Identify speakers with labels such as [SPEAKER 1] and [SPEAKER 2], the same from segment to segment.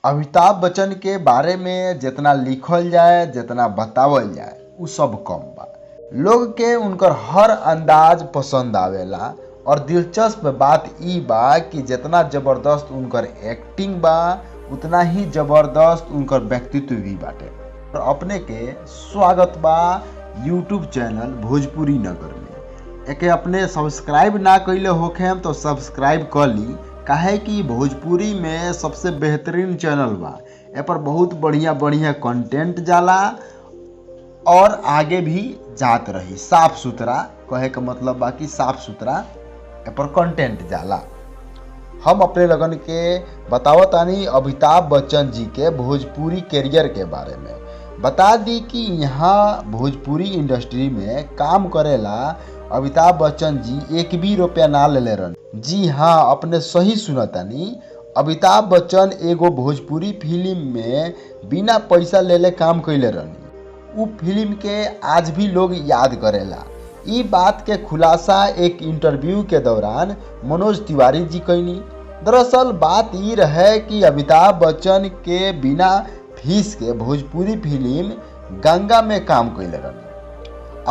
[SPEAKER 1] अमिताभ बच्चन के बारे में जितना लिखल जाए जितना बतावल जाए उ सब कम बा। लोग के उनकर हर अंदाज पसंद आवेला और दिलचस्प बात ई बा कि जितना जबरदस्त उनकर एक्टिंग बा उतना ही जबरदस्त उनकर व्यक्तित्व भी बाटे। और अपने के स्वागत बा यूट्यूब चैनल भोजपुरी नगर में। एके अपने सब्सक्राइब ना कइले होखे तो सब्सक्राइब कर ली, काहे कि भोजपुरी में सबसे बेहतरीन चैनल बा। ए पर बहुत बढ़िया बढ़िया कंटेंट जाला और आगे भी जात रही। साफ सुथरा कहे का मतलब बा कि साफ सुथरा ए पर कंटेंट जाला। हम अपने लगन के बतावतानी अमिताभ बच्चन जी के भोजपुरी कैरियर के बारे में। बता दी कि यहाँ भोजपुरी इंडस्ट्री में काम करेला अमिताभ बच्चन जी एक भी रुपया ना लेले रहन। जी हाँ, अपने सही सुनतानी। अमिताभ बच्चन एगो भोजपुरी फिल्म में बिना पैसा लेले काम कैले रहनी। उ फिल्म के आज भी लोग याद करेला। ई बात के खुलासा एक इंटरव्यू के दौरान मनोज तिवारी जी कैनी। दरअसल बात ई रहे कि अमिताभ बच्चन के बिना फीस के भोजपुरी फिल्म गंगा में काम कैले रहनी।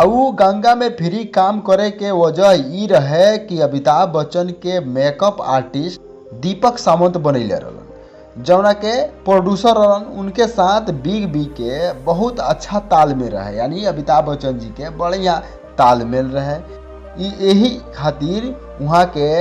[SPEAKER 1] और गंगा में फ्री काम करे के वजह ई रहे कि अमिताभ बच्चन के मेकअप आर्टिस्ट दीपक सावंत बनैले रहलन, जौना के प्रोड्यूसर रहलन। उनके साथ बिग बी के बहुत अच्छा तालमेल रहे, यानी अमिताभ बच्चन जी के बढ़िया तालमेल रहे। यही खातिर वहाँ के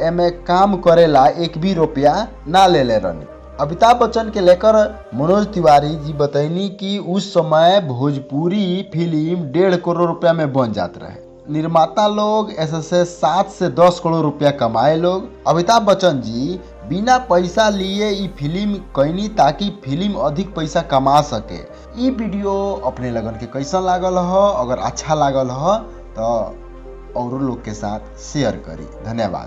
[SPEAKER 1] एमे काम करेला एक भी रुपया ना लेले रहनी। अमिताभ बच्चन के लेकर मनोज तिवारी जी बतैनी कि उस समय भोजपुरी फिल्म 1.5 करोड़ रुपया में बन जात रहे। निर्माता लोग ऐसे 7 से 10 करोड़ रुपया कमाए लोग। अमिताभ बच्चन जी बिना पैसा लिए ई फिल्म कैनी ताकि फिल्म अधिक पैसा कमा सके। ई वीडियो अपने लगन के कैसा लागल ह? अगर अच्छा लागल ह तो औरों लोग के साथ शेयर करी। धन्यवाद।